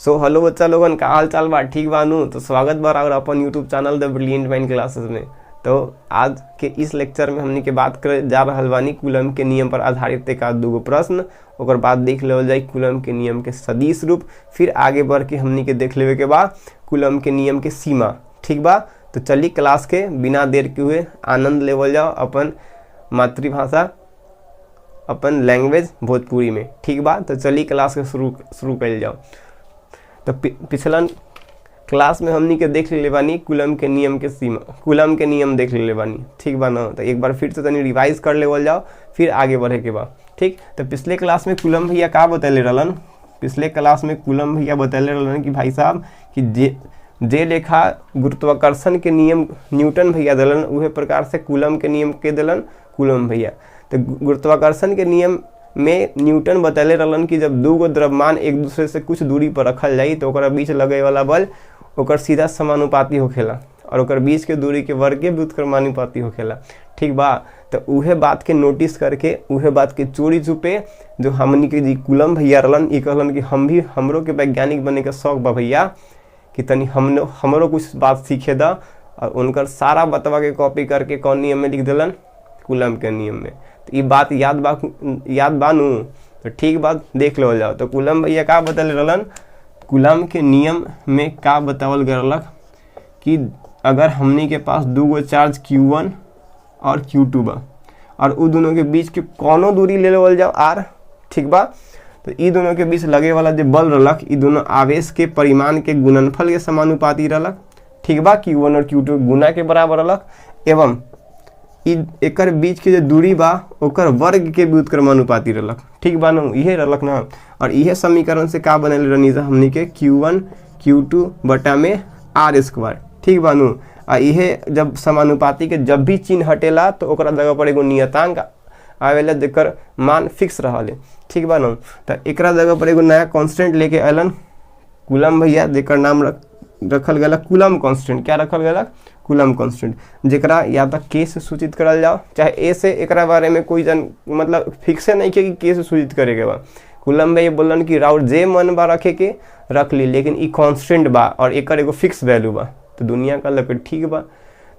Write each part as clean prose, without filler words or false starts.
Hello बच्चा लोगन, का हाल चाल बा? ठीक बानू? तो स्वागत बा और अपन YouTube channel the brilliant mind classes में। तो आज के इस लेक्चर में हमनी के बात करे जा रहल बानी कूलम के नियम पर आधारित एक आध दूगो प्रश्न, ओकर बाद देख लेवल जाए कूलम के नियम के सदिश रूप, फिर आगे बढ़ के हमनी के देख लेवे के बाद कूलम के नियम के सीमा। ठीक बा? तो चलिए क्लास के बिना देर के हुए आनंद लेवल जाओ अपन मातृभाषा, अपन लैंग्वेज भोजपुरी में। ठीक बा? तो चलिए क्लास के शुरू कर जाओ। तो पिछला क्लास में हमनी के देख ले बानी कूलम के नियम के सीमा, कूलम के नियम देख ले बानी। ठीक बा ना? तो एक बार फिर से तनी रिवाइज कर लेवल जाओ, फिर आगे बढ़े के बाद। ठीक, तो पिछले क्लास में कूलम भैया का बतैले रहलन? पिछले क्लास में कूलम भैया बतैले रहलन कि भाई साहब कि जे लेखा गुरुत्वाकर्षण के नियम न्यूटन भैया दिलन, उहे प्रकार से कूलम के नियम के दिलन कूलम भैया। तो गुरुत्वाकर्षण के नियम में न्यूटन बतैले रहलन कि जब दू गो द्रव्यमान एक दूसरे से कुछ दूरी पर रखल जाई तो ओकरा बीच लगे वाला बल ओकर सीधा समानुपाती होखेला और ओकर बीच के दूरी के वर्ग के व्युत्क्रमानुपाती होखेला। ठीक बा? तो उहे बात के नोटिस करके, उहे बात के चोरी छुपे जो हमनी के जी कूलम भैया रहलन, ई कहलन कि हमरो के वैज्ञानिक बने के शौक बा भैया, कि तनी हमरो कुछ बात सीखे दा। और उनकर सारा बतवा के कॉपी करके कौन नियम में लिख दिलन? कूलम के नियम में। तो ये बात याद बानू? तो ठीक बात देख लो जाओ। तो कूलम भैया का बतल रहलन? कूलम के नियम में का बतावल गलक कि अगर हमनी के पास दू गो चार्ज Q1 और Q2 बा और उ दोनों के बीच के कोनो दूरी ले लेवल जाओ R। ठीक बा? तो ई दोनों के बीच लगे वाला जो बल रहलक, ई दोनों आवेश के परिमाण के गुणनफल के समानुपाती रहलक। ठीक बा? Q1 और Q2 गुना के बराबर रहलक एवं एकर बीच के जो दूरी बा ओकर वर्ग के व्युत्क्रमानुपाती रहलक। ठीक बा ना? इहे रहलक ना। और इहे समीकरण से का बनल रहनी हमनी के Q1 Q2 बटा में R²। ठीक बा नु? आ इहे जब समानुपाती के जब भी चिन्ह हटेला तो ओकरा जगह पर एगो नियतांक आवेला जेकर मान फिक्स रहले। ठीक बा ना? तो एकरा जगह पर एगो नया कांस्टेंट लेके आलन कूलम भैया, जेकर नाम रखल गया कूलम कांस्टेंट। क्या रखल गया? कूलम कांस्टेंट, जेकरा या तो के से सूचित करल जाओ चाहे ए से। एकरा बारे में कोई मतलब फिक्से नहीं कि के से सूचित करे के बा। कूलम भैया बोलन कि राउर जे मन बा रखे के रख ली, लेकिन ई कांस्टेंट बा और एकर एगो फिक्स वैल्यू बा। तो दुनिया का लकड़ ठीक बा।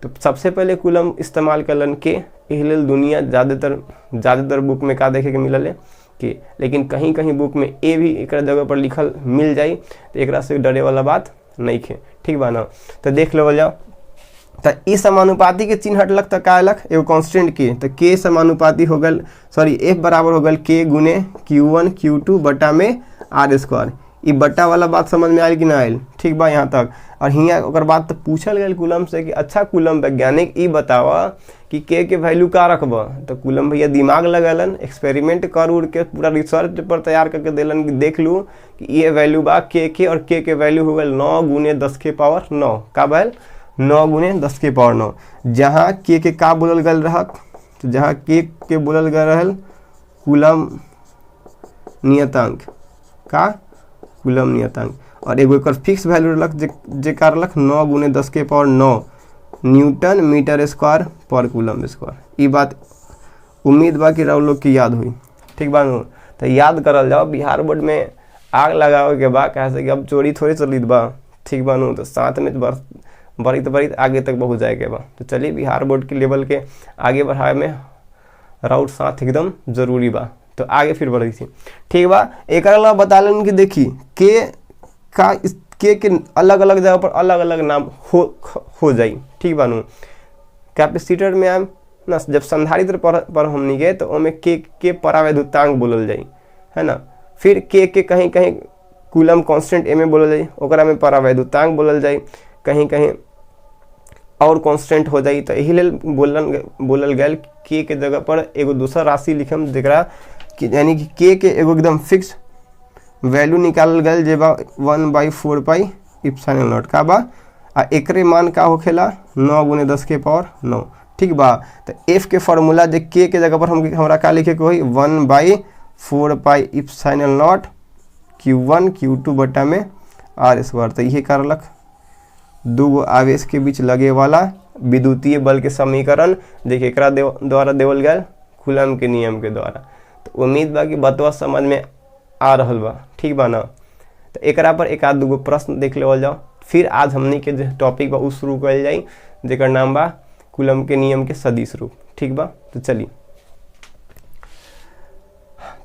तो सबसे पहले कूलम इस्तेमाल करलन के, एही लेल दुनिया ज़्यादातर बुक में का देखे के मिलल है कि, लेकिन कहीं कहीं बुक में ए भी एक जगह पर लिखल मिल जाई, तो एकरा से डरे वाला बात नहीं खे। ठीक बा ना? तो देख लेवल जाओ। तो ई समानुपाती के चिन्ह हटलक तो का अलग एगो कांस्टेंट के, तो के समानुपाती हो गल, सॉरी एफ बराबर हो गल के गुने Q1 Q2 बटा में R²। ई बटा वाला बात समझ में आयल कि ना आयल? ठीक बा यहाँ तक? और हियाँ ओकर बाद तो पूछल गया कूलम से कि अच्छा कूलम वैज्ञानिक ई बतावा कि के वैल्यू का रखबा। तो कूलम भैया दिमाग लगलन, एक्सपेरिमेंट कर उड़ के पूरा रिसर्च पेपर तैयार करके दिलन कि देख लूँ कि ये वैल्यू बा के और के वैल्यू हो गल 9 गुने 10 के पावर 9। का भैल? 9 गुने 10 के पावर 9। जहाँ के का बोलल गल रहक, तो जहाँ के बोलल गल रहल कूलम नियतांक। का? कूलम नियतांक। और एगो एकर फिक्स वैल्यू रहलक जे का रहलक 9 गुने 10 के पावर 9 न्यूटन मीटर स्क्वायर पर कूलम स्क्वायर। ई बात उम्मीद बा कि राउर लोग की याद हुई। ठीक बा? तो याद करल जाओ। बिहार बोर्ड में आग लगावे के बा, कैसे कि अब चोरी थोड़ी चलित बा। ठीक बा? तो साथ में बढ़ित आगे तक पहुँच जाए के बा। तो चलिए बिहार बोर्ड के लेवल के आगे बढ़ाए में राउर साथ एकदम जरूरी बा। तो आगे फिर बढ़ी थी। ठीक बा? एक अलावा बतालन कि देखी के अलग अलग जगह पर अलग अलग नाम हो जाई। ठीक बा? कैपेसिटर में आम ना, जब संधारित्र पर हमनी गए तो ओमे के परावैद्युतांक बोलल जाई, है ना। फिर के कहीं कहीं कूलम कांस्टेंट ए में बोलल जाई, ओकरा में परावैद्युतांक बोलल जाई, कहीं कहीं और कांस्टेंट हो जाई। तो यही लेल बोलल गया के जगह पर एगो दूसरा राशि लिखम, जेकरा यानी कि के एगो एकदम फिक्स वैल्यू निकालल गया जे बा 1/4 पाई एप्सिलॉन नॉट। का बा? आ एकरे मान का होखेला 9 गुने 10 के पावर 9। ठीक बा? तो एफ के फार्मूला जे के जगह पर हमरा का लिखे के होई 1/4 pi epsilon not Q1 Q2 बटा में R²। तो यही करलक दू गो आवेश के बीच लगे वाला विद्युतीय बल के समीकरण, देखिए एकरा द्वारा देवल गया कूलम के नियम के द्वारा। तो उम्मीद बा कि बतवा समझ में आ रहल बा। ठीक बा ना? तो एकरा पर एक आध दूगो प्रश्न देख लेवल जाओ, फिर आज हमनी के जो टॉपिक बा उ शुरू कल जाई, जेकर नाम बा कूलम के नियम के सदिश रूप। ठीक बा, तो चलिए।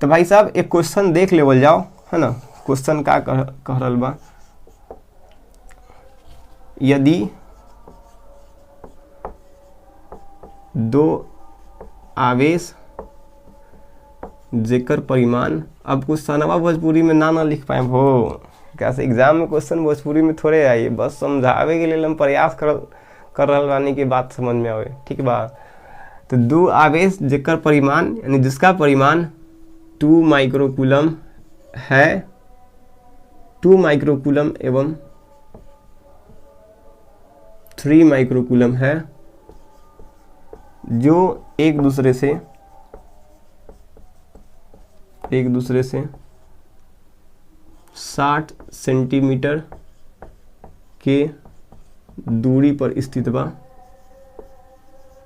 तो भाई साहब एक क्वेश्चन देख लेवल जाओ, है ना। क्वेश्चन का कह रहल बा, यदि दो आवेश जेकर परिमाण, अब कुछ सनवा भोजपुरी में ना लिख पाए हो, कैसे एग्जाम में क्वेश्चन भोजपुरी में थोड़े आई, बस समझावे के लिए हम प्रयास कर रहल बानी की बात समझ में आवे। ठीक बा, तो दो आवेश जेकर परिमाण यानी जिसका परिमाण 2 माइक्रोकूलम है, 2 माइक्रोकूलम एवं 3 माइक्रोकूलम है, जो एक दूसरे से 60 सेंटीमीटर के दूरी पर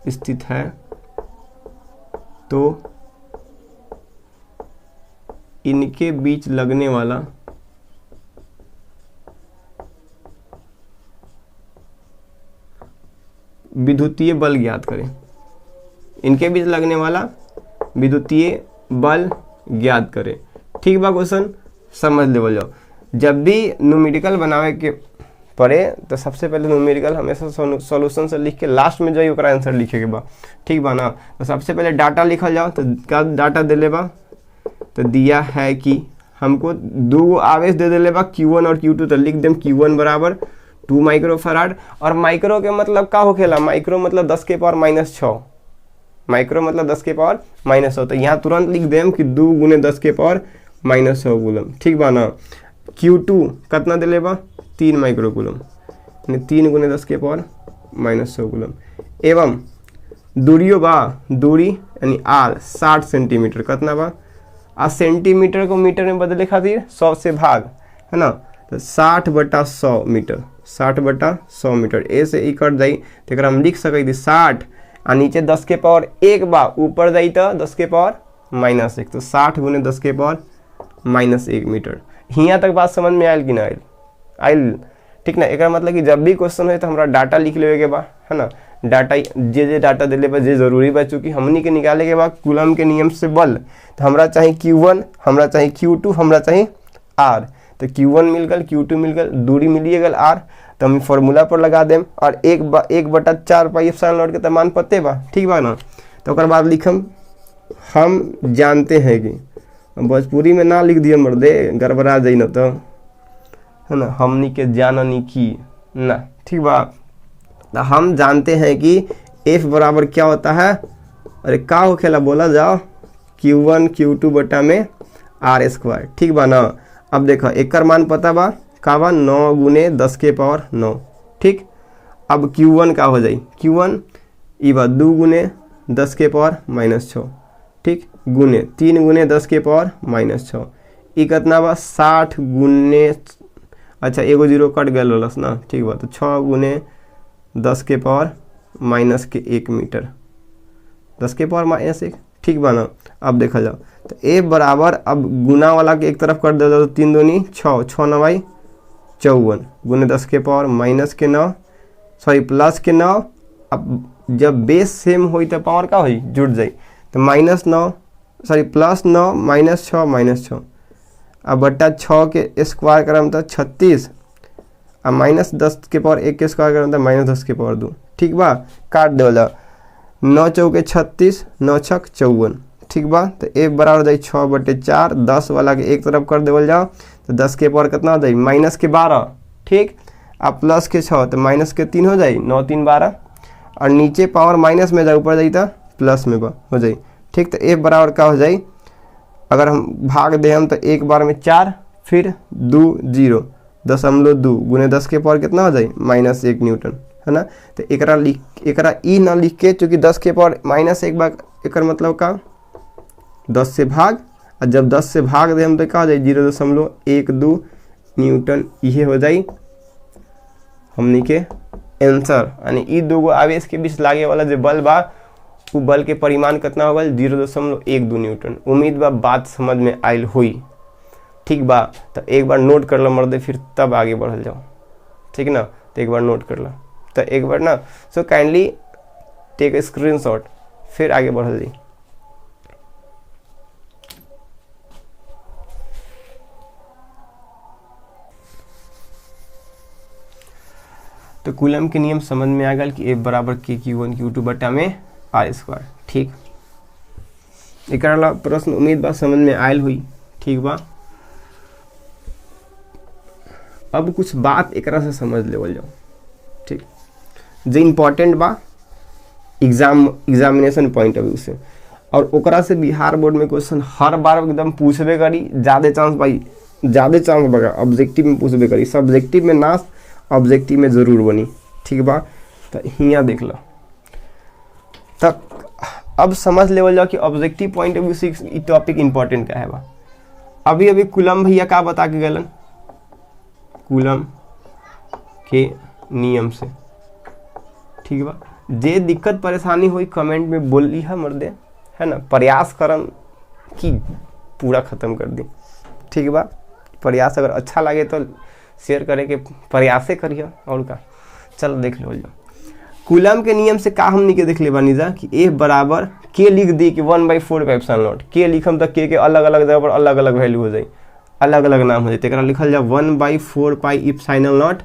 स्थित है, तो इनके बीच लगने वाला विद्युतीय बल ज्ञात करें। इनके बीच लगने वाला विद्युतीय बल ज्ञात करें। ठीक बा, क्वेश्चन समझ लेवल जाओ। जब भी न्यूमेरिकल बनावे के पड़े तो सबसे पहले न्यूमेरिकल हमेशा सॉल्यूशन से लिख के लास्ट में जो ओकरा आंसर लिखे के बा। ठीक बा ना, तो सबसे पहले डाटा लिखल जाओ। तो क्या डाटा दे ले बा, तो दिया है कि हमको 2 आवेश दे ले बा Q1 और Q2, तो लिख देम Q1 बराबर 2 माइक्रोफराड। और माइक्रो के मतलब का होखेला, माइक्रो मतलब 10 के पावर -6, माइक्रो मतलब 10 के पावर -6, तो यहाँ तुरंत लिख देम कि 2 गुने 10 के पावर -6 कूलम। ठीक बा ना। Q2 कितना दे ले बा, 3 माइक्रोकूलम, यानी 3 गुने 10 के पावर -6 कूलम। एवं दूरियो बा, दूरी यानी R 60 सेंटीमीटर, कितना बा, आ सेंटीमीटर को मीटर में बदले खातिर 100 से भाग, है ना, तो 60/100 मीटर, 60/100 मीटर। ए से ई कट जाई तो हम लिख सके 60 आ नीचे 10 के पावर 1 बा, ऊपर जाई तो 10 के पावर -1, तो 60 गुने 10 के पावर -1 मीटर। यहाँ तक बात समझ में आयल कि ना आयल? ठीक ना। एक मतलब कि जब भी क्वेश्चन हो तो हमारा डाटा लिख लेवे के बा, है ना। डाटा जे डाटा दिले बा जे जरूरी बा, चूँकि हमनी के निकाले के बाद कूलम के नियम से बल, तो हमरा चाहिए Q1, हमरा चाहिए Q2, हमरा चाहिए R। तो Q1 मिल गल, Q2 मिल गल, दूरी मिलिए गल R, तो हम फॉर्मूला पर लगा देम। और 1/4 पाई एप्सिलॉन नॉट के तो मान पते बा। ठीक बा ना। तो ओकर बाद लिखम, हम जानते हैं कि, भोजपुरी में ना लिख दिए मर्दे, गड़बड़ा जाई न, तो है ना, हमनी के जाननी की ना। ठीक बा, तो हम जानते हैं कि F बराबर क्या होता है, अरे का होखेला बोला जाओ, Q1 Q2 बटा में R²। ठीक बा ना। अब देखो एक मान पता बा का बा, 9 गुने 10 के पावर 9। ठीक, अब Q1 का हो जाई, Q1 ई बा 2 गुने 10 के पावर -6, ठीक, गुने 3 गुने 10 के पावर -6, ई कितना बा 60 गुने, अच्छा एगो 0 कट गल रहलस ना। ठीक बा, तो 6 गुने 10 के पावर -1 मीटर, 10 के पावर -1। ठीक बा ना। अब देखा जाओ तो ए बराबर, अब गुना वाला के एक तरफ कर दे तो 3 दूनी 6, 6 9 54 गुने 10 के पावर -9, सॉरी +9। अब जब बेस सेम हुई तो पावर का हुई, जुड़ जाई, तो -9 सॉरी +9 -6 अब बट्टा 6 के स्क्वायर करम तो 36, अब -10 के पावर 1 के स्क्वायर करम तो -10 के पावर 2। ठीक बा, काट देवला, 9 चौके 36, 9 छक 54। ठीक बा, तो ए बराबर जाई 6/4, 10 वाला के एक तरफ कर देवल जाओ, तो 10 के पावर कितना हो जाई, -12। ठीक, अब प्लस के 6 तो -3 हो जाई, 9 3 12, और नीचे पावर माइनस में जाए, ऊपर जाई तो प्लस में हो जाई। ठीक, तो ए बराबर का हो जाई, अगर हम भाग दे हम तो एक बार में 4, फिर 2 0 0.2 गुने 10 के पावर कितना हो जाए, -1 न्यूटन, है ना। तो एकरा ई ना लिख के, चूँकि 10 के पावर -1 बार, एक मतलब का 10 से भाग, और जब 10 से भाग दे हम तो क्या हो जाए, 0.12 न्यूटन, ये हो जाए हमनी के आंसर। यानी ई दोगो आवेश के बीच लागे वाला जो बल बा, उ बल के परिमाण कितना होगा, 0.12 न्यूटन। उम्मीद बा बात समझ में आयल हुई। ठीक बा। तो एक बार नोट कर लो मर्दे, फिर तब आगे बढ़ल जाओ, ठीक ना। तो एक बार नोट कर लो, तो एक बार ना so kindly take a screenshot, फिर आगे बढ़ल जाई। तो कूलम के नियम समझ में आ गल कि F बराबर k q1 q2 बटा में r²। ठीक, एक प्रश्न उम्मीद बा समझ में आयल हुई, ठीक बा। अब कुछ बात एकरा से समझ लेवल जाओ, ठीक, जो इम्पोर्टेंट बा एग्जामिनेशन पॉइंट ऑफ व्यू से, और ओकरा से बिहार बोर्ड में क्वेश्चन हर बार एकदम पूछबे करी, ज़्यादा चांस भाई, ज़्यादा चांस बगा ऑब्जेक्टिव में पूछबे करी, सब्जेक्टिव में ना, ऑब्जेक्टिव में जरूर बनी, ठीक बा। तो हियाँ देख लो, तब अब समझ लेवल जाओ कि ऑब्जेक्टिव पॉइंट ऑफ व्यू से टॉपिक इंपॉर्टेंट क्या है बा। अभी कूलम भैया का बता के गलन, कूलम के नियम से, ठीक बा। जे दिक्कत परेशानी हुई कमेंट में बोली है मर्दे, है ना, प्रयास करम कि पूरा ख़त्म कर दी, ठीक बा। प्रयास अगर अच्छा लगे तो शेयर करे के प्रयासे करिए, और का। चलो देख लो जाओ कूलम के नियम से का हमनी के देख ले बानी जा कि F बराबर के लिख दी कि 1/4πε0, के लिखम तो के अलग अलग जगह पर अलग अलग वैल्यू हो जाए, अलग अलग नाम हो जाए, तो लिखल जाए 1/4πε0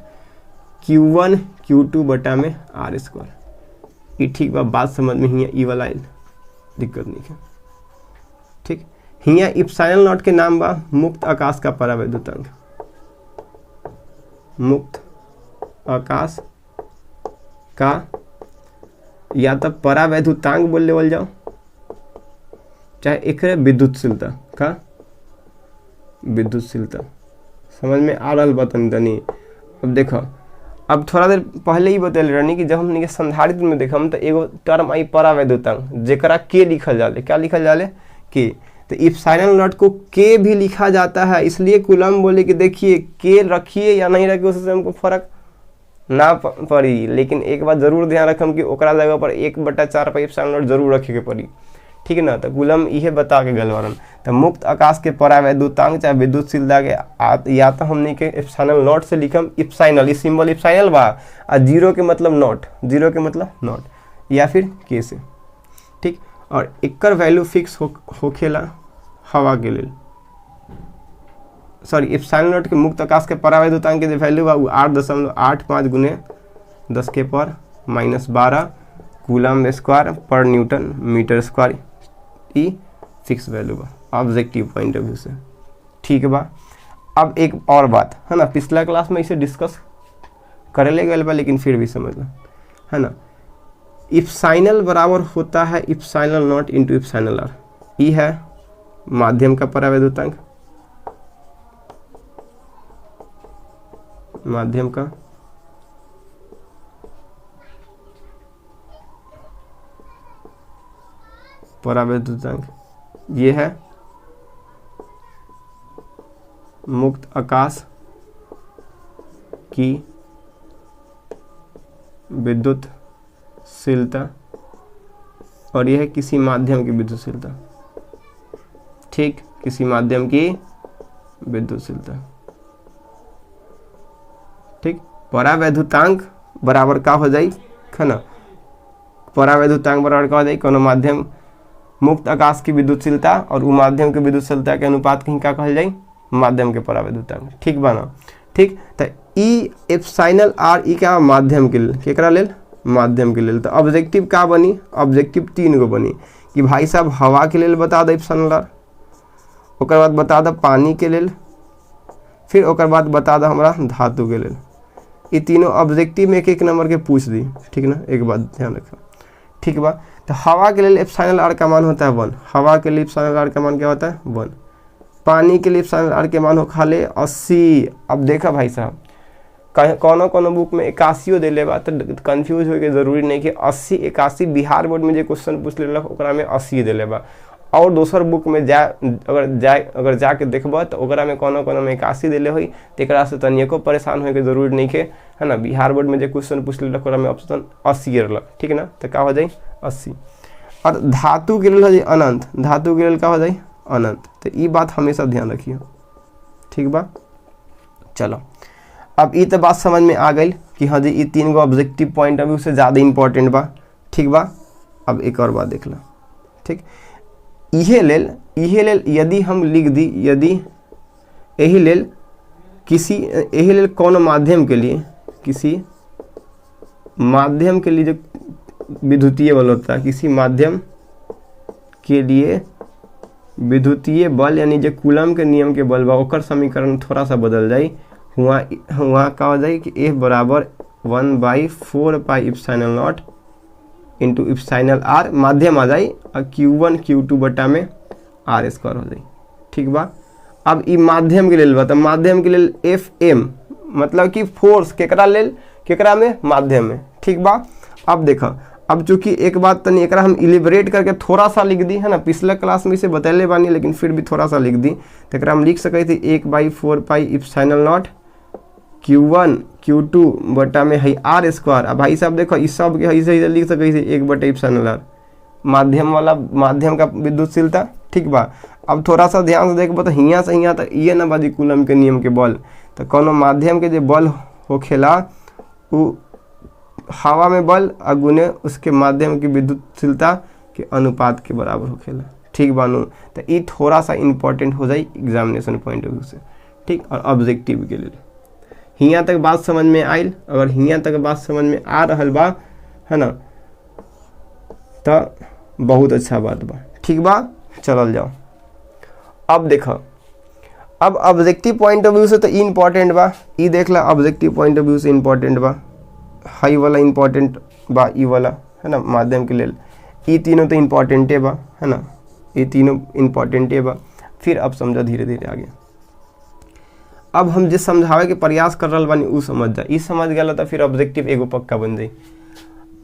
q1 q2 बटा में r²। ये ठीक बा, बात समझ में हियाँ ई वाला आइल, दिक्कत नहीं है, ठीक। हियाँ ε0 के नाम बा मुक्त आकाश का परावैद्युतांक, मुक्त आकाश का या तो परावैद्युतांक बोल लेवल जाओ, चाहे एक विद्युतशीलता का, विद्युतशीलता समझ में आ रहा बतन तनी। अब देखो, अब थोड़ा देर पहले ही बतल रहनी कि जब हमने संधारित्र में देखम तो एगो टर्म आई परावैद्युतांक, जेकरा के लिखल जाले, क्या लिखल जाले, के। तो ε0 को के भी लिखा जाता है, इसलिए कूलम बोले कि देखिए के रखिए या नहीं रखिए उससे हमको फर्क ना पड़ी, लेकिन एक बात जरूर ध्यान रखम कि ओकरा जगह पर 1/4πε0 जरूर रखे के पड़ी, ठीक है ना। तो कूलम इहे बता के गलवरन। तो मुक्त आकाश के परावैद्युतांक चाहे विद्युतशीलता के या तो हमने के ε0 से लिखम ε, इस सिंबल ε बा, और जीरो के मतलब नॉट, जीरो के मतलब नॉट, या फिर के से, ठीक। और एकर वैल्यू फिक्स होखेला हवा के लिए, सॉरी ε0 के मुक्त आकाश के परावैद्युतांक के जो वैल्यू बा वो 8.85 गुने 10⁻⁻12 कूलम स्क्वायर पर न्यूटन मीटर स्क्वायर, ई फिक्स वैल्यू बा ऑब्जेक्टिव पॉइंट ऑफ व्यू से, ठीक बा। अब एक और बात है ना, पिछला क्लास में इसे डिस्कस करे ले गए बा, लेकिन फिर भी समझ लो, है ना। ε बराबर होता है ε0 इंटू ε ई है माध्यम का परावैद्युतांक, माध्यम का परावैद्युतांक, ये है मुक्त आकाश की विद्युतशीलता, और यह है किसी माध्यम की विद्युतशीलता, ठीक, किसी माध्यम की विद्युतशीलता, ठीक। परावैद्युतांक बराबर का हो जाए, है ना, परावैद्युतांक बराबर का हो जाए कोनो माध्यम मुक्त आकाश की विद्युतशीलता और वो माध्यम के विद्युतशीलता के अनुपात कहीं का कहल जाए, माध्यम के परावैद्युतांक, ठीक बा ना, ठीक। तो ई ε ई क्या माध्यम के लिए, केकरा लेल, माध्यम के लिए। तो ऑब्जेक्टिव का बनी, ऑब्जेक्टिव 3 गो बनी कि भाई साहब हवा के लिए बता दे ε, ओकर बाद बता दे पानी के लिए, फिर ओकर बाद बता दे हमारा धातु के लिए। ये तीनों ऑब्जेक्टिव में एक एक नंबर के पूछ दी, ठीक ना, एक बात ध्यान रखो, ठीक बा। तो हवा के लिए ε का मान होता है 1, हवा के लिए ε का मान क्या होता है 1, पानी के लिए ε के मान हो खाले 80। अब देखा भाई साहब कोनो कोनो बुक में 81 दे ले, तो कन्फ्यूज हो के जरूरी नहीं कि 80 81 बिहार बोर्ड में जो क्वेश्चन पूछ ले ओकरा में 80 दे ले, और दोसर बुक में अगर जाके देखब तो ओकरा में कोनो कोनो में 81 दिले हुई, तो से तनिको परेशान होके जरूरी नहीं है ना। बिहार बोर्ड में जो क्वेश्चन पूछ ले ओकरा में ऑप्शन 80 रहल, ठीक है ना, तो का हो जाए 80। और धातु के लिए हो जाए अनंत, धातु के लिए का हो जाए अनंत। तो ये बात हमेशा ध्यान रखिए, ठीक बा। चलो अब ये तो बात समझ में आ गई कि हाँ जी ये 3 गो ऑब्जेक्टिव पॉइंट ऑफ व्यू से ज़्यादा इंपॉर्टेंट बा, ठीक बा। अब एक और बात देख लो, ठीक, इहे लेल यदि हम लिख दी, यदि यही लेल कौन माध्यम के लिए, किसी माध्यम के लिए जो विद्युतीय बल होता है, किसी माध्यम के लिए विद्युतीय बल यानी जो कूलम के नियम के बल बा ओकर समीकरण थोड़ा सा बदल जाए, हुआ का हो जाए कि F बराबर 1/4 pi epsilon nought into epsilon r माध्यम आ जाए और Q1 Q2 बटा में r स्क्वायर हो जाए, ठीक बा। अब ई माध्यम के लेल बा, तो माध्यम के लेल FM मतलब कि फोर्स केकरा लेल, केकरा में, माध्यम में, ठीक बा। अब देखो, अब चूंकि एक बात तनी एकरा हम इलिबरेट करके थोड़ा सा लिख दी है ना, पिछले क्लास में इसे बतैले बानी लेकिन फिर भी थोड़ा सा लिख दी, तो एकरा हम लिख सके थे 1/4 pi epsilon not Q1 Q2 बटा में है r स्क्वायर। अब भाई साहब देखो इस सब के ऐसे लिख सके थे 1/εr माध्यम वाला, माध्यम का विद्युतशीलता, ठीक बा। अब थोड़ा सा ध्यान से देखो तो हियाँ से हियाँ तक ये ना बाजी कूलम के नियम के बल, तो कोनो माध्यम के जो बल होखेला वो हवा में बल अगुने उसके माध्यम की विद्युतशीलता के अनुपात के बराबर होखेला, ठीक बानू। तो ये थोड़ा सा इम्पोर्टेंट हो जाए एग्जामिनेशन पॉइंट ऑफ व्यू से, ठीक। और ऑब्जेक्टिव के लिए हियाँ तक बात समझ में आयल, अगर हियाँ तक बात समझ में आ रहल बा है ना, तो बहुत अच्छा बात बा, ठीक बा। चलल जाओ, अब देखो, अब ऑब्जेक्टिव पॉइंट ऑफ व्यू से तो इम्पोर्टेंट बा, ई देख ला ऑब्जेक्टिव पॉइंट ऑफ व्यू से इम्पोर्टेंट बा, हाई वाला इम्पोर्टेंट बा, ई वाला है ना माध्यम के लेल, ई तीनों तो इम्पोर्टेंटे बा है ना, ये तीनों इम्पोर्टेंटे बा। फिर अब समझो धीरे धीरे आगे, अब हम जिस समझावे के प्रयास कर रहा बानी उ समझ जा, ई समझ गया तो फिर ऑब्जेक्टिव एगो पक्का बन जाए।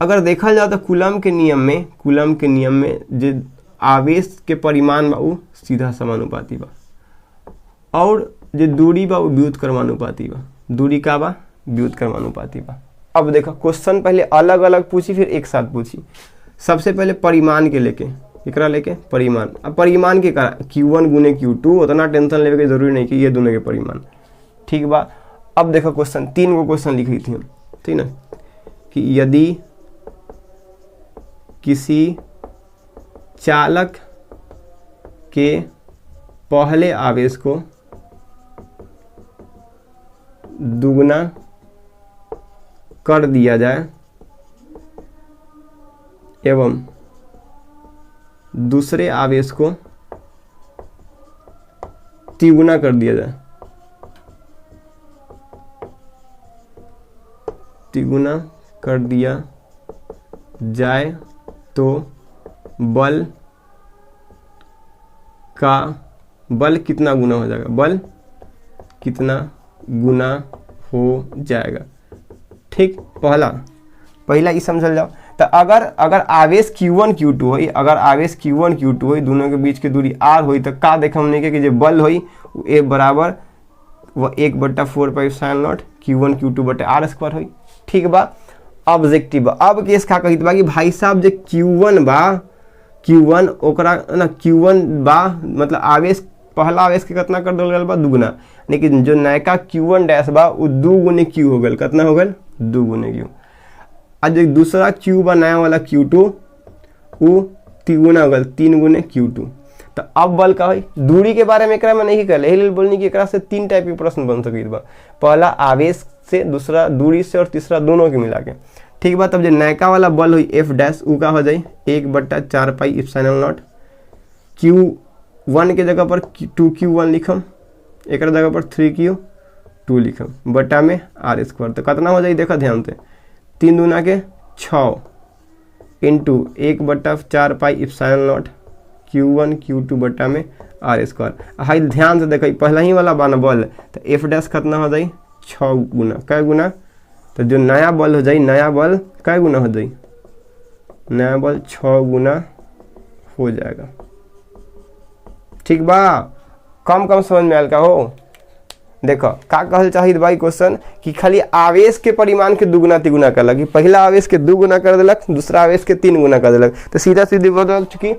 अगर देखल जाए तो कूलम के नियम में जो आवेश के परिमाण बा उ सीधा समानुपाती बा, और जो दूरी बा वो व्युत्क्रमानुपाती बा, दूरी का बा व्युत्क्रमानुपाती बा। अब देखो क्वेश्चन पहले अलग अलग पूछी फिर एक साथ पूछी। सबसे पहले परिमाण के लेके, एकरा लेके परिमाण, अब परिमाण के का Q1 गुने Q2, उतना टेंशन लेवे के जरूरी नहीं कि ये दोनों के परिमाण, ठीक बा। अब देखो क्वेश्चन 3 गो क्वेश्चन लिखी थी हम, ठीक ना, कि यदि किसी चालक के पहले आवेश को दुगना कर दिया जाए एवं दूसरे आवेश को तिगुना कर दिया जाए, तिगुना कर दिया जाए तो बल कितना गुना हो जाएगा, बल कितना गुना हो जाएगा, ठीक। पहला ये समझल जाओ, तो अगर आवेश Q1 Q2 होई, अगर आवेश Q1 Q2 होई, दोनों के बीच के दूरी r होई, तो का देख हमने के जो बल होई वो F बराबर वो 1/4 pi epsilon not Q1 Q2 बटे r स्क्वायर होई, ठीक बा। ऑब्जेक्टिव अब केस का कहित बा कि भाई साहब जो Q1 बा, Q1 ओकरा ना Q1 बा मतलब आवेश, पहला आवेश के कितना कर दिया बा, दुगुना, लेकिन जो नयका Q1 डैश बा वो 2 गुने Q हो गल, कितना हो गल, 2 गुने Q। आज जो दूसरा Q बा नया वाला Q2 वो 3 गुना हो गल, 3 गुने Q2। तो अब बल का है, दूरी के बारे में एकरा में नहीं कहले, यही बोलनी कि एकरा से 3 टाइप के प्रश्न बन सकित बा, पहला आवेश से, दूसरा दूरी से, और तीसरा दोनों के मिला के, ठीक बा। तब जो नयका वाला बल हुई F डैश उ का हो जाए 1/4 पाई इप्सिलॉन नॉट, Q1 के जगह पर 2Q1 लिखम, एक जगह पर 3Q2 लिखम, बटा में r स्क्वायर। तो कितना हो जाए देखा ध्यान से, 3 दूना के 6 into 1/4 pi epsilon not Q1 Q2 बटा में r स्क्वायर। हाई ध्यान से देखो पहला ही वाला बाना बल, तो F डैश कितना हो जाए 6 गुना, कै गुना, तो जो नया बल हो जाए, नया बल कै गुना हो जाए, नया बल 6 गुना हो जाएगा, ठीक बा। कम समझ में आयल का हो। देखो का कहल चाहिए भाई क्वेश्चन कि खाली आवेश के परिमाण के दुगुना तिगुना करलक, कि पहला आवेश के 2 गुना कर दिलक, दूसरा आवेश के 3 गुना कर दिलक, तो सीधा सीधी बदल चुकी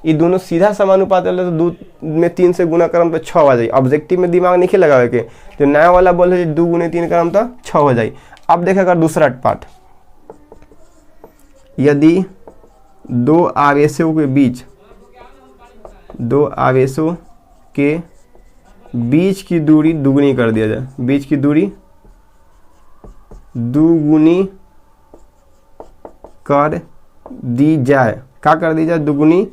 ये दोनों सीधा समानुपाती वाले तो 2 में 3 से गुना करम तो 6 हो जाए। ऑब्जेक्टिव में दिमाग नहीं लगावे के, जो नया वाला बॉल है 2 गुने 3 करम तो 6 हो जाए। अब देखा कर दूसरा पार्ट, यदि दो आवेशों के बीच की दूरी दुगुनी कर दिया जाए, बीच की दूरी दुगुनी कर दी जाए, क्या कर दी जाए, दुगुनी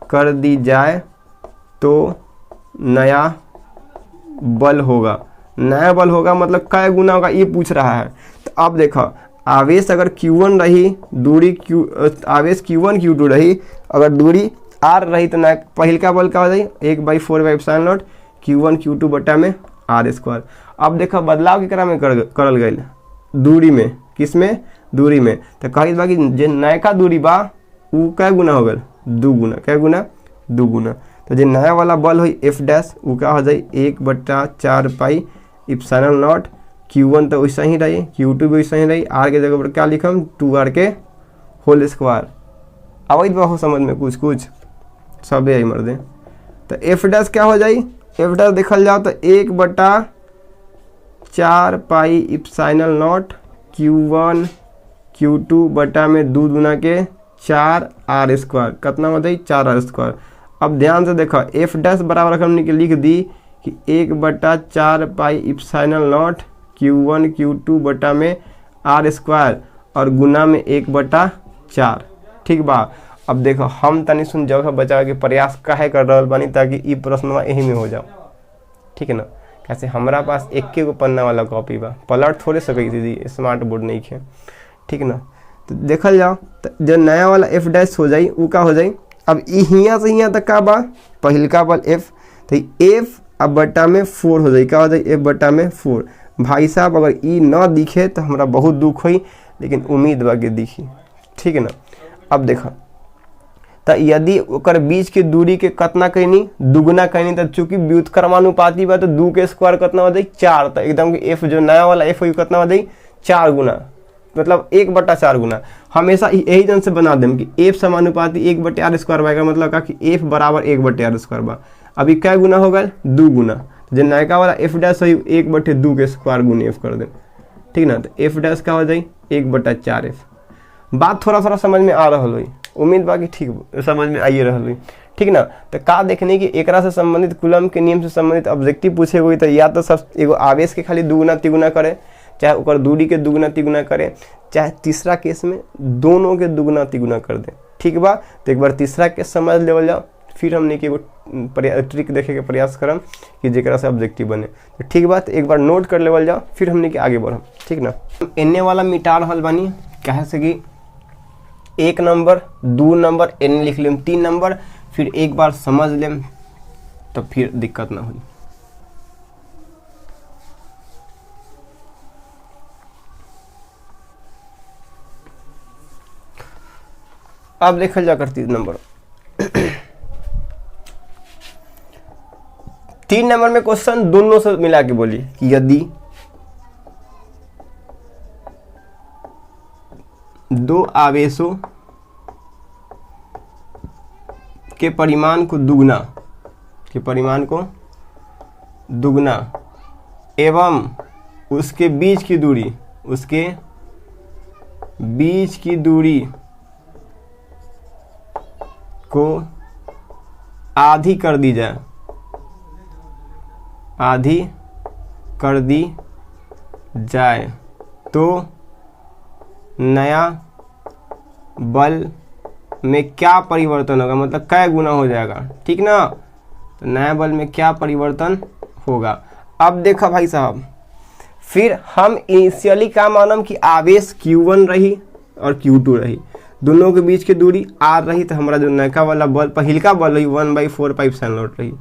कर दी जाए तो नया बल होगा। नया बल होगा मतलब कै गुना होगा ये पूछ रहा है। तो अब देखो आवेश अगर Q1 रही, दूरी आवेश Q1 Q2 रही, अगर दूरी R रही तो ना पहल का बल क्या हो जाए 1/4 Q1 Q2 बटा में R²। अब देखो बदलाव केकरा में करल गई, दूरी में, किस में, दूरी में। तो कही बा कि जे नयका दूरी बा उ कै गुना हो गल, 2 गुना, कै गुना, 2 गुना। तो जे नया वाला बल हुई F डैश उ क्या हो जाए 1/4 पाई एप्सिलॉन नॉट। Q1 तो वैसा ही रही, Q2 भी वैसा ही रही, R के जगह पर क्या लिखम 2R के होल स्क्वायर। अवैध बा हो समझ में कुछ कुछ सब यही मर दे। तो F डैश क्या हो जाए, F डैश देखल जाओ तो 1/4 pi epsilon not Q1 Q2 बटा में 2 गुना के 4R², कितना हो जाए 4R²। अब ध्यान से देखो F डैश बराबर हमने के लिख दी कि 1/4 pi epsilon not Q1 Q2 बटा में R² और गुना में 1/4। ठीक बा। अब देखो हम तनी सुन जगह बचावे के प्रयास काहे कर रहा बानी ताकि ई प्रश्न यही में हो जाओ। ठीक है ना, कैसे हमारा पास 1 गो पन्ना वाला कॉपी बा, पलट थोड़े सके दीदी, स्मार्ट बोर्ड नहीं है। ठीक ना, तो देखल जाओ तो जो नया वाला F डैश हो जाए उ का हो जाए। अब यहाँ से यहाँ तक का बा पहल का बल F, तो F अब बटा में 4 हो जाए, क्या हो जाए F बटा में 4। भाई साहब अगर ई ना दिखे तो हमरा बहुत दुख हुई, लेकिन उम्मीद बा के दिखी। ठीक है ना। अब देखा तो यदि ओकर बीच के दूरी के कितना कहनी, दुगुना कहनी, तो चूंकि व्युत्क्रमानुपाती बा तो 2 के स्क्वायर कितना हो जाए 4। तो एकदम F जो नया वाला F हुई कितना हो जाए 4 गुना, मतलब 1/4 गुना। हमेशा यही जन से बना दें कि F समानुपाती 1/R² बा, मतलब का कि F बराबर 1/R² बा। अभी क्या गुना हो गया 2 गुना, तो जो नयका वाला F डैश है 1/2 के स्क्वायर गुने F कर दे। ठीक ना, तो F डैश क्या हो जाए 1/4F। बात थोड़ा थोड़ा समझ में आ रहा है, उम्मीद बा कि ठीक समझ में आइए रहा है। ठीक ना, तो का देखने की एकरा से संबंधित कूलम के नियम से संबंधित ऑब्जेक्टिव पूछे हुई, तो या तो सब एगो आवेश के खाली 2 गुना 3 गुना करे, चाहे ओकर दूरी के 2 गुना 3 गुना करे, चाहे तीसरा केस में दोनों के 2 गुना 3 गुना कर दे। ठीक बा। तो एक बार तीसरा केस समझ लेवल जाओ, फिर हमने के एगो ट्रिक देखे के प्रयास करम कि जेकरा से ऑब्जेक्टिव बने। तो ठीक बा, तो एक बार नोट कर लेवल जाओ, फिर हमने के आगे बढ़म। ठीक ना, एने वाला मिटा रहल बानी कहे से कि 1 नंबर 2 नंबर एने लिख लेम 3 नंबर, फिर एक बार समझ लेम तो फिर दिक्कत ना हुई। अब देखल जा कर 3 नंबर 3 नंबर में क्वेश्चन दोनों से मिला के बोली कि यदि 2 आवेशों के परिमाण को दुगना एवं उसके बीच की दूरी को आधी कर दी जाए तो नया बल में क्या परिवर्तन होगा, मतलब कै गुना हो जाएगा। ठीक ना, तो नया बल में क्या परिवर्तन होगा। अब देखो भाई साहब, फिर हम इनिशियली क्या मानम कि आवेश Q1 रही और Q2 रही, दोनों के बीच की दूरी R रही, तो हमारा जो नयका वाला बल पहिलका बल रही 1/4 पाई एप्सिलॉन नॉट रही।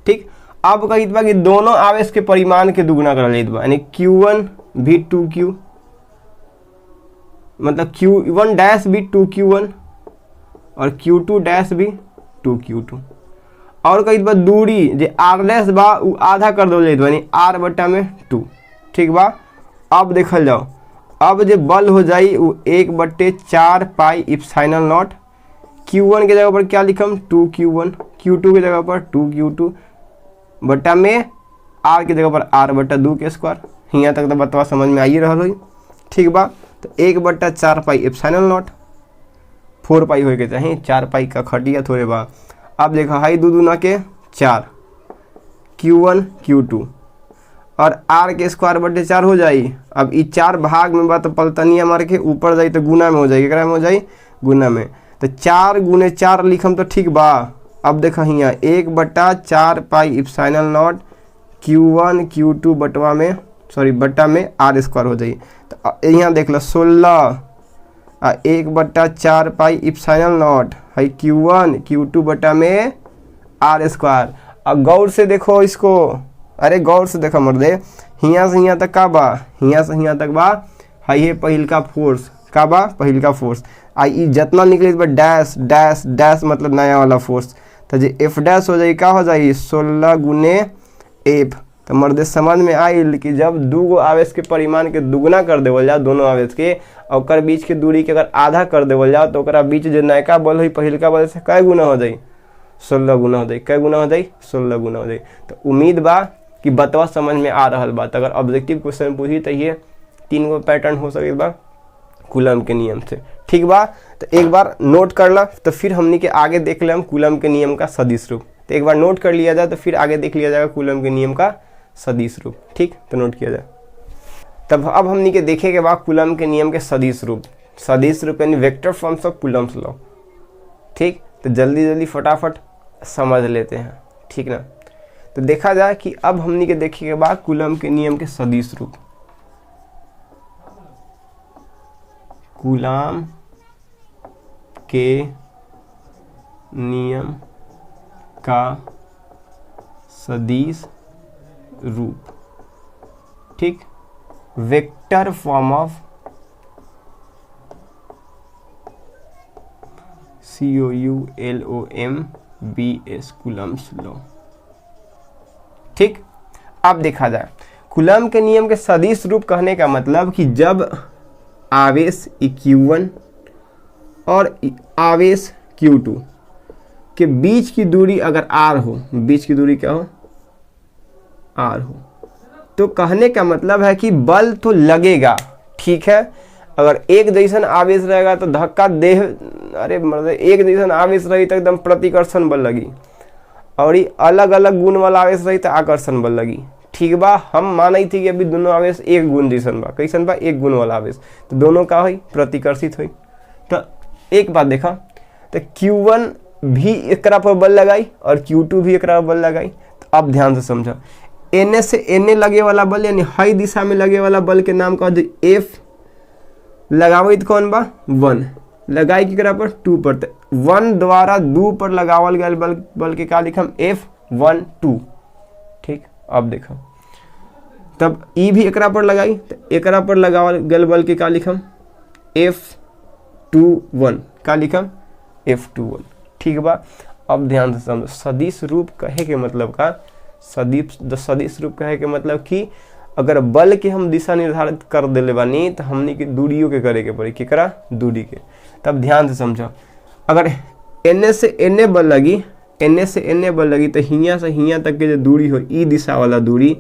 ठीक, अब कहित बा कि दोनों आवेश के परिमाण के दुगुना कर लेत बा, यानी Q1 भी 2Q, मतलब Q1 डैश भी 2Q1 और Q2 डैश भी 2Q2। और कहित बा दूरी जे R डैश बा उ आधा कर दो लेत बा, यानी R बटा में 2। ठीक बा। अब देखल जाओ, अब जो बल हो जाई वो 1/4 पाई एप्सिलॉन नॉट Q1 की जगह पर क्या लिखम 2Q1, Q2 की जगह पर 2Q2 बटा में R की जगह पर R बटा 2 के स्क्वायर। यहाँ तक तो बतवा समझ में आई रहा हो, ठीक बा। तो 1/4 पाई एप्सिलॉन नॉट, 4 पाई होके चाहिए, 4 पाई का खटिया थोड़े बा। अब देखो हाई 2 दूना के 4, Q1 Q2 और R के स्क्वायर बटे 4 हो जाई। अब ये 4 भाग में बा तो पलतनिया मार के ऊपर जाई तो गुना में हो जाएगी, एकरा में हो जाई गुना में। तो 4 गुने 4 लिखम तो ठीक बा। अब देखो यहाँ 1/4 pi epsilon not Q1 Q2 बटवा में बटा में R स्क्वायर हो जाई। तो यहाँ देख लो 16 1/4 पाई एप्सिलॉन नॉट है Q1 Q2 बटा में R स्क्वायर। अब गौर से देखो इसको, अरे गौर से देखो मर्दे, हियाँ से हियाँ तक का बा, हियाँ से हियाँ तक बा है ये पहिल का फोर्स, का बा पहिल का फोर्स। आई जितना निकले इस बार डैश डैश डैश मतलब नया वाला फोर्स। तो जो एफ डैश हो जाए, का हो जाए 16 गुने एफ। तो मर्दे समझ में आयल कि जब दूगो आवेश के परिमाण के दुगुना कर देवल जाओ दोनों आवेश के, और बीच के दूरी के अगर आधा कर देवल जाओ तो ओकरा बीच जो नयका बल है पहिलका बल से कै गुना हो जाए 16 गुना हो जाए। कै गुना हो जाए 16 गुना हो जाए। तो उम्मीद बा कि बतवा समझ में आ रहा बात। अगर ऑब्जेक्टिव क्वेश्चन पूछी तो ये 3 गो पैटर्न हो सके बा कूलम के नियम से, ठीक बा। तो एक बार नोट कर ला, तो फिर हमनी के आगे देख ले हम कूलम के नियम का सदिश रूप। तो एक बार नोट कर लिया जाए तो फिर आगे देख लिया जाएगा कूलम के नियम का सदिश रूप, ठीक। तो नोट किया जाए। तब अब हमनी के देखेंगे बाद कूलम के नियम के सदिश रूप। सदिश रूप यानी vector forms of Coulomb's law, ठीक। तो जल्दी जल्दी फटाफट समझ लेते हैं, ठीक ना। तो देखा जाए कि अब हमनी के देखेंगे बाद कूलम के नियम के सदिश रूप। कूलम के नियम का सदिश रूप, ठीक। Vector form of COULOMBS Coulomb's law, ठीक। अब देखा जाए कूलम के नियम के सदिश रूप कहने का मतलब कि जब आवेश Q1 और आवेश Q2 के बीच की दूरी अगर R हो, बीच की दूरी क्या हो R हो, तो कहने का मतलब है कि बल तो लगेगा, ठीक है। अगर एक जैसन आवेश रहेगा तो धक्का देह, अरे मतलब एक जैसन आवेश रही तो एकदम प्रतिकर्षण बल लगी, और ये अलग अलग गुण वाला आवेश रही तो आकर्षण बल लगी, ठीक बा। हम मानी थी कि अभी दोनों आवेश एक गुण जैसन बा, कैसन बा एक गुण वाला आवेश, तो दोनों का हुई प्रतिकर्षित हुई। तो एक बात देखा, तो Q1 भी एकरा पर बल लगाई और Q2 भी एकरा पर बल लगाई। तो अब ध्यान से समझो, एने से एने लगे वाला बल यानी हाई दिशा में लगे वाला बल के नाम का जो F लगावे तो कौन बा 1, लगाई की पर 2 पर, 1 द्वारा 2 पर लगावल गया बल के का लिखम F12, ठीक। अब देखो तब ई भी एकरा पर लगाई तो एकरा पर लगावल गया बल के का लिखम F21, का लिखम F21, ठीक बा। अब ध्यान से समझो, सदिश रूप कहे के मतलब का, सदिश रूप कहे के मतलब कि अगर बल के हम दिशा निर्धारित कर देले बानी तो हमनी के दूरियों के करे के पड़ी, केकरा दूरी के। तब ध्यान से समझो, अगर एने से एने बल लगी, एने से एने बल लगी तो हियाँ से हियाँ तक के जो दूरी हो ई दिशा वाला दूरी,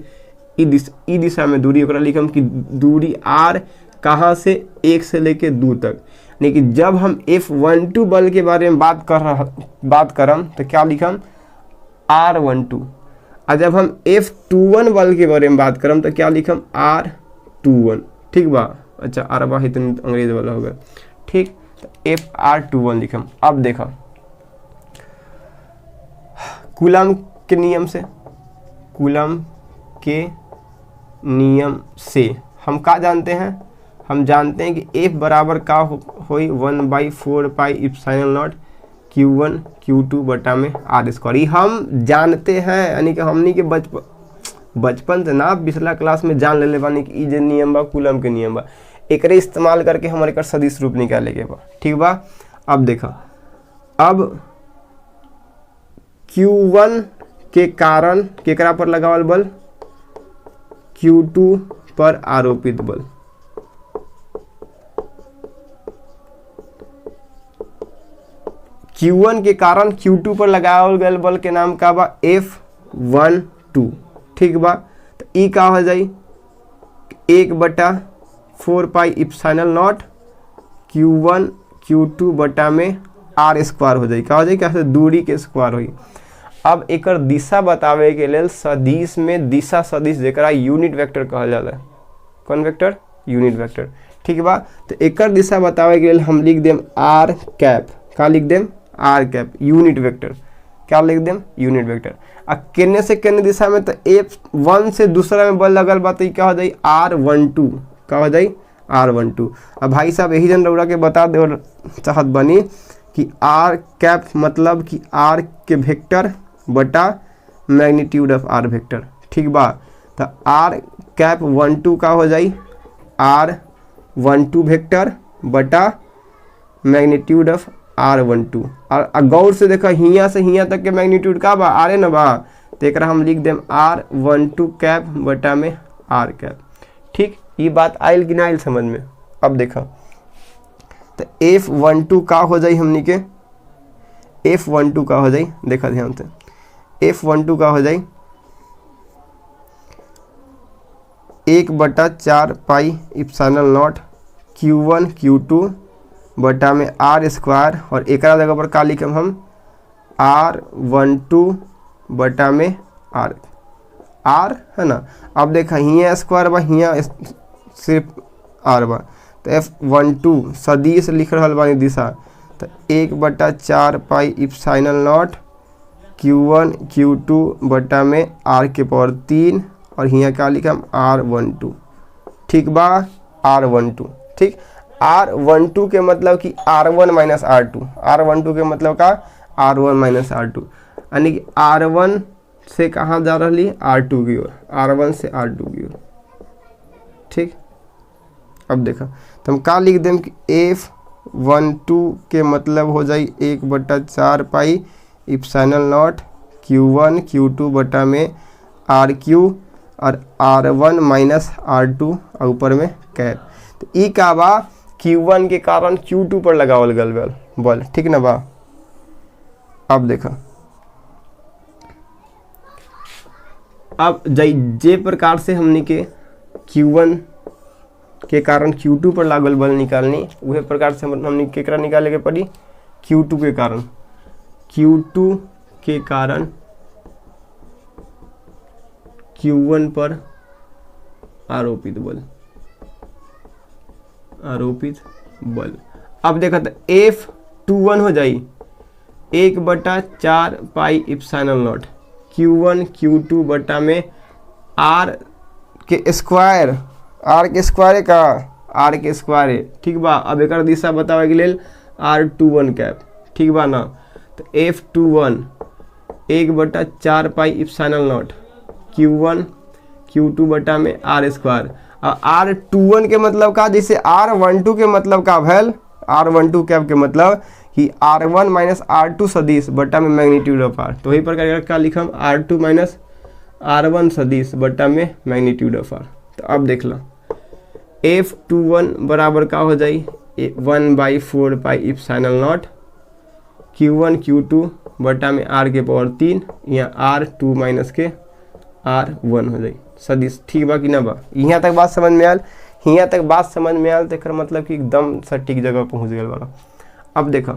ई दिशा में दूरी ओकरा लिखम कि दूरी R कहाँ से 1 से लेके 2 तक। लेकिन जब हम F12 बल के बारे में बात करम तो क्या लिखम R12, और जब हम F21 बल के बारे में बात करम तो क्या लिखम R21, ठीक बा। अच्छा आर बा तो अंग्रेज वाला होगा, ठीक। तो FR21 लिखम। अब देखो कूलम के नियम से, कूलम के नियम से हम क्या जानते हैं, हम जानते हैं कि F बराबर का होई 1/4 pi epsilon not Q1 Q2 बटा में R स्क्वायर। ये हम जानते हैं, यानी कि हमनी के बचपन से ना पिछला क्लास में जान ले बानी कि जे नियम बा कूलम के नियम बा, एकरे इस्तेमाल करके हमारे कर सदिश रूप निकाले के बा, ठीक बा। अब देखो, अब Q1 के कारण केकरा पर लगावल बल Q2 पर आरोपित बल, Q1 के कारण Q2 पर लगावल गल बल के नाम का बा F12। ठीक बा, तो ई का हो जाई 1/4 pi epsilon not Q1 Q2 बटा में आर स्क्वायर हो जाई। का हो जाई, क्या दूरी के स्क्वायर होई। अब एकर दिशा बतावे के लेल सदिश में दिशा सदिश जेकरा यूनिट वेक्टर कहल जाला। कौन वेक्टर? Unit vector. ठीक बा, तो एकर दिशा बतावे के लेल हम लिख देम आर कैप। का लिख देम? R cap, unit vector. क्या लिख देम? Unit vector. आ केने से केने दिशा में, तो F1 से दूसरा में बल लगल बा, तो क्या हो जाई R12। का हो जाई R12। अब भाई साहब यही जन रउरा के बता दे चाहत बनी कि आर कैप मतलब कि आर के वेक्टर बटा मैग्नीट्यूड ऑफ आर वेक्टर। ठीक बा, तो आर कैप 12 का हो जाई R12 वेक्टर बटा मैग्नीट्यूड ऑफ R12। और गौर से देखो हियाँ से हियाँ तक के मैग्नीट्यूड का बा आर न बा, तो एक हम लिख देम R12 कैप बटा में आर कैप। ठीक, ये बात आयल कि ना आयल समझ में? अब देखो तो F12 का हो जाई हमनी के, F12 का हो जाई, देखा ध्यान से, F12 का हो जाई 1/4 pi epsilon not Q1 Q2 बटा में आर स्क्वायर, और एक जगह पर का लिखम हम R12 बटा में आर है ना। अब देखा हियाँ स्क्वायर बा, हियाँ सिर्फ आर बा, तो F12 सदिश लिख रहा बानी दिशा, तो 1/4 pi epsilon not Q1 Q2 बटा में आर के पावर 3, और यहाँ क्या लिखा R12। ठीक बा, R12। ठीक, R12 के मतलब कि R1 माइनस R2, R12 के मतलब का R1 माइनस R2, यानी कि R1 से कहाँ जा रही R2 की ओर, R1 से R2 की ओर। ठीक, अब देखा तो हम का लिख दें कि F12 के मतलब हो जाई 1/4 pi epsilon not Q1 Q2 बटा में RQ, और R1 माइनस R2 और ऊपर में कैप। तो ई का बा Q1 के कारण Q2 पर लगावल गल बल। ठीक ना बा? अब देखा, अब जे प्रकार से हमने के Q1 के कारण Q2 पर लागल बल निकालनी, वह प्रकार से हमने केकरा निकाले के पड़ी Q2 के कारण, Q2 के कारण Q1 पर आरोपित बल। अब देखा तो F21 हो जाई 1/4 pi epsilon not Q1 Q2 बटा में आर के स्क्वायर, आर के स्क्वायर। ठीक बा, अब एक दिशा बतावे के लेल R21 कैप। ठीक बा ना, तो F21 1/4 pi epsilon not Q1 Q2 बटा में आर स्क्वायर। और R21 के मतलब का, जैसे R12 के मतलब का भैल, R12 कैप के मतलब कि R1 माइनस R2 सदिश बटा में मैग्नीट्यूड ऑफ आर। तो वही प्रकार का लिखम R2 माइनस R1 सदिश बटा में मैग्नीट्यूड ऑफ आर। तो अब देख लो F21 बराबर का हो जाई 1/4 pi epsilon not Q1 Q2 बटा में R के पावर 3, यहाँ R2 माइनस के R1 हो जाई सदिश। ठीक बा कि ना बा? यहाँ तक बात समझ में आयल? यहाँ तक बात समझ में आयल तो मतलब कि एकदम सटीक जगह पहुँच गए बड़ा। अब देखो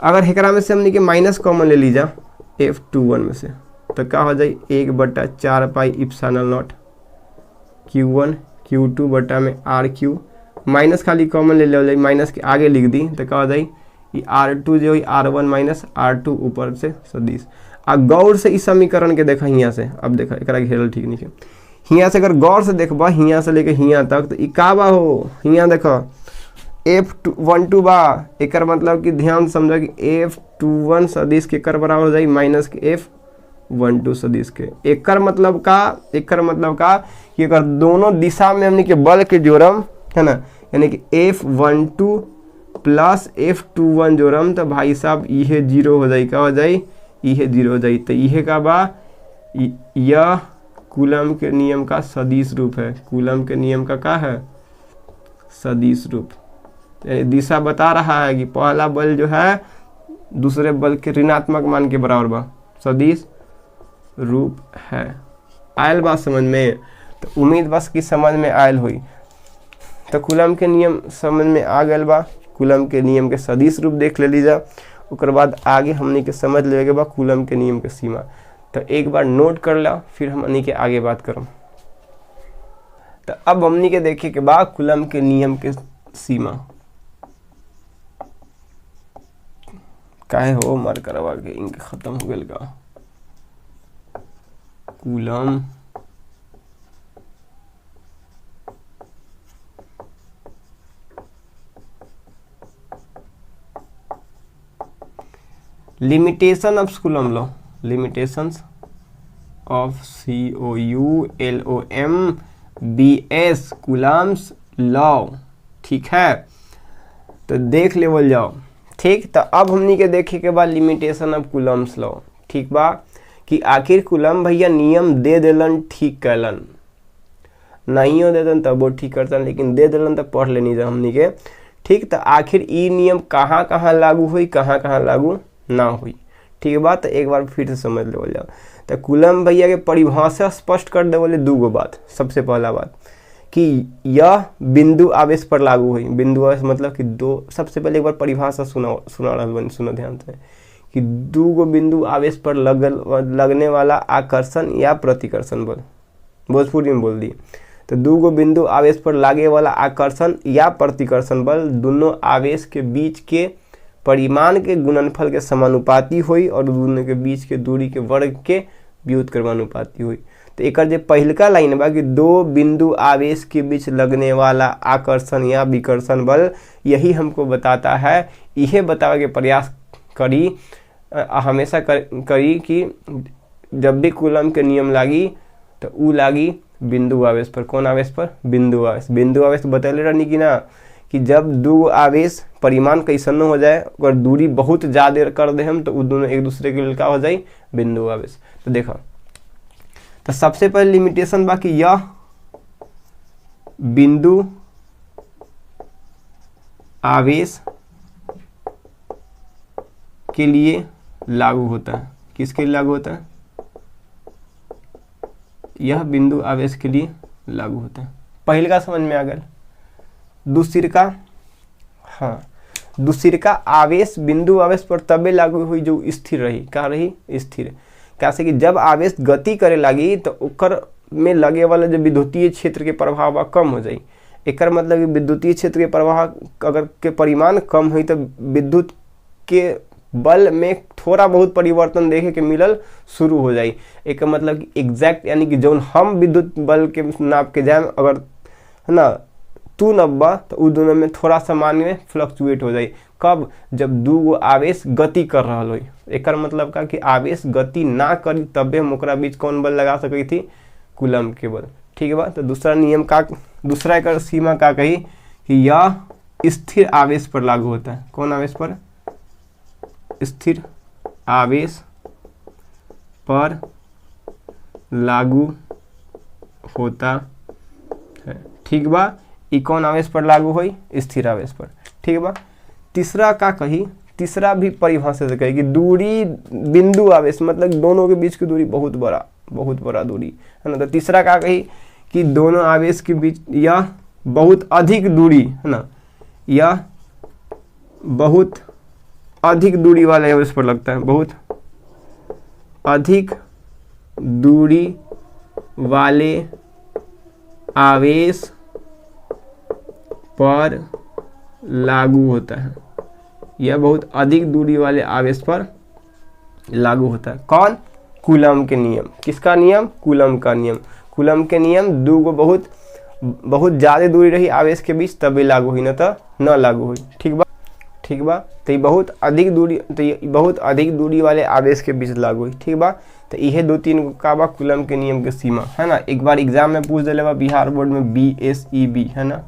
अगर एकरा में से हमने के माइनस कॉमन ले लीजा F21 में से, तो क्या हो जाए 1/4 pi epsilon not Q1 Q2 बटा में RQ, माइनस खाली कॉमन ले जाए, माइनस के आगे लिख दी तो क्या हो जाए ये R2 जो है R1 माइनस R2 ऊपर से सदिश। आ गौर से इस समीकरण के देखा यहाँ से, अब देखा एक घेरल ठीक नहीं है, यहाँ से अगर गौर से देखबा यहाँ से लेके यहाँ तक तो का बा हो, यहाँ देखो F12 बा, एक मतलब कि ध्यान समझो कि F21 सदिश के कर बराबर हो जाए माइनस के F12 सदिश के। एकर मतलब का कि अगर दोनों दिशा में हमने के बल के जोड़म है ना, यानी कि F12 प्लस F21 जोड़म तो भाई साहब ये 0 हो जाए। क्या हो जाए? ये 0 हो जाए। तो यह का बा, यह कूलम के नियम का सदिश रूप है। कूलम के नियम का क्या है? सदिश रूप। दिशा बता रहा है कि पहला बल जो है दूसरे बल के ऋणात्मक मान के बराबर बा, सदिश रूप है। आयल बात समझ में? तो उम्मीद बस कि समझ में आयल हुई। तो कूलम के नियम समझ में आ गए बा। कूलम के नियम के सदिश रूप देख ले लीजा। ओकर बाद आगे हमनी के समझ लेके बा कूलम के नियम के सीमा। तो एक बार नोट कर ला, फिर हमनी के आगे बात करम। तो अब हमनी के देखे के बाद कूलम के नियम के सीमा। काहे हो मार करवा के इनके खत्म हो गए का coulomb limitation of coulomb law, limitations of COULOMBS Coulomb's law. ठीक है, तो देख लेवल जाओ। ठीक, तो अब हमनी के देखे के बाद लिमिटेशन ऑफ कूलम्स लॉ। ठीक बा कि आखिर कूलम भैया नियम दे देलन, ठीक कैलन, नहीं हो देतन तब वो ठीक करतन, लेकिन दे देलन तब पढ़ लेनी जा हमनी के। ठीक, तो आखिर ई नियम कहाँ कहाँ लागू हुई, कहाँ कहाँ लागू ना हुई। ठीक है बात, तो एक बार फिर से समझ लेवल जाओ। तो कूलम भैया के परिभाषा स्पष्ट कर दे बोले दो गो बात। सबसे पहला बात कि यह बिंदु आवेश पर लागू हुई। बिंदु आवेश मतलब कि दो, सबसे पहले एक बार परिभाषा सुना रहा बन, सुनो ध्यान से कि दो गो बिंदु आवेश पर लगने वाला आकर्षण या प्रतिकर्षण बल, भोजपुरी में बोल दी। तो दो गो बिंदु आवेश पर लागे वाला आकर्षण या प्रतिकर्षण बल दोनों आवेश के बीच के परिमाण के गुणनफल के समानुपाती हुई और दोनों के बीच के दूरी के वर्ग के व्युत्क्रमानुपाती हुई। तो एक जो पहलका लाइन बा कि दो बिंदु आवेश के बीच लगने वाला आकर्षण या विकर्षण बल, यही हमको बताता है, यह बतावे के प्रयास करी हमेशा करी कि जब भी कूलम के नियम लागी तो ऊ लागी बिंदु आवेश पर। कौन आवेश पर? बिंदु आवेश। बिंदु आवेश बतैले रहनी कि ना कि जब दो आवेश परिमाण कैसन हो जाए अगर दूरी बहुत ज़्यादा कर दे हम तो वो दोनों एक दूसरे के लिए का हो जाए बिंदु आवेश। तो देखो, तो सबसे पहले लिमिटेशन बा कि यह बिंदु आवेश के लिए लागू होता है। किसके लिए लागू होता है? यह बिंदु आवेश के लिए लागू होता है। पहले का समझ में आ गया। दूसरी का, हाँ, दूसरी का आवेश बिंदु आवेश पर तबे लागू हुई जो स्थिर रही। क्या रही? स्थिर। कैसे कि जब आवेश गति करे लगी तो ओकर में लगे वाला जो विद्युतीय क्षेत्र के प्रभाव कम हो जाई। एकर मतलब कि विद्युतीय क्षेत्र के प्रवाह अगर के परिमाण कम हुई तो विद्युत के बल में थोड़ा बहुत परिवर्तन देखे के मिलल शुरू हो जाई। एक मतलब कि एग्जैक्ट यानी कि जौन हम विद्युत बल के नाप के जाए अगर है ना 2 नब्बा तो उस दोनों में थोड़ा सा मान में फ्लक्चुएट हो जाए। कब? जब दो गो आवेश गति कर रहा हो। एकर मतलब का कि आवेश गति ना करी तबे हम ओकरा बीच कौन बल लगा सकी थी? कूलम के बल। ठीक है बा। तो दूसरा नियम का, दूसरा एकर सीमा का कही कि यह स्थिर आवेश पर लागू होता है। कौन आवेश पर? स्थिर आवेश पर लागू होता है। ठीक बा। ई कौन आवेश पर लागू हुई? स्थिर आवेश पर। ठीक बा। तीसरा का कही, तीसरा भी परिभाषा से कही कि दूरी बिंदु आवेश मतलब दोनों के बीच की दूरी बहुत बड़ा दूरी है ना। तो तीसरा का कही कि दोनों आवेश के बीच यह बहुत अधिक दूरी है ना, यह बहुत अधिक दूरी वाले आवेश पर लगता है। बहुत अधिक दूरी वाले आवेश पर लागू होता है। यह बहुत अधिक दूरी वाले आवेश पर लागू होता है। कौन? कूलम के नियम। किसका नियम? कूलम का नियम। कूलम के नियम दो गो बहुत ज़्यादा दूरी रही आवेश के बीच तभी लागू हुई, न तो न लागू हुई। ठीक बा। ठीक बा। तो ये बहुत अधिक दूरी वाले आवेश के बीच लागू हुई। ठीक बा। तो यह 2-3 का बा कूलम के नियम के सीमा है ना। एक बार एग्जाम में पूछ दिले बा बिहार बोर्ड में BSEB है ना,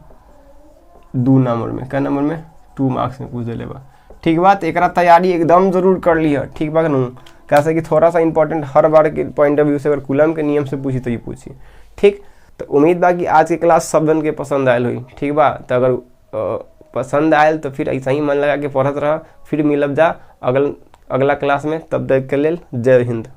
2 नंबर में, क्या नंबर में? 2 मार्क्स में पूछ दिले बा। ठीक बा। तो एकरा तैयारी एकदम जरूर कर लिया। ठीक बा नू। कैसे कि थोड़ा सा इंपॉर्टेंट हर बार के पॉइंट ऑफ व्यू से अगर कूलम के नियम से पूछी तो ये पूछी। ठीक। तो उम्मीद बा कि आज की क्लास सब जन के पसंद आयल हुई। ठीक बा। तो अगर पसंद आयल तो फिर ऐसा ही मन लगा के पढ़त रह। फिर मिलब जा अगला क्लास में, तब तक के लेल जय हिंद।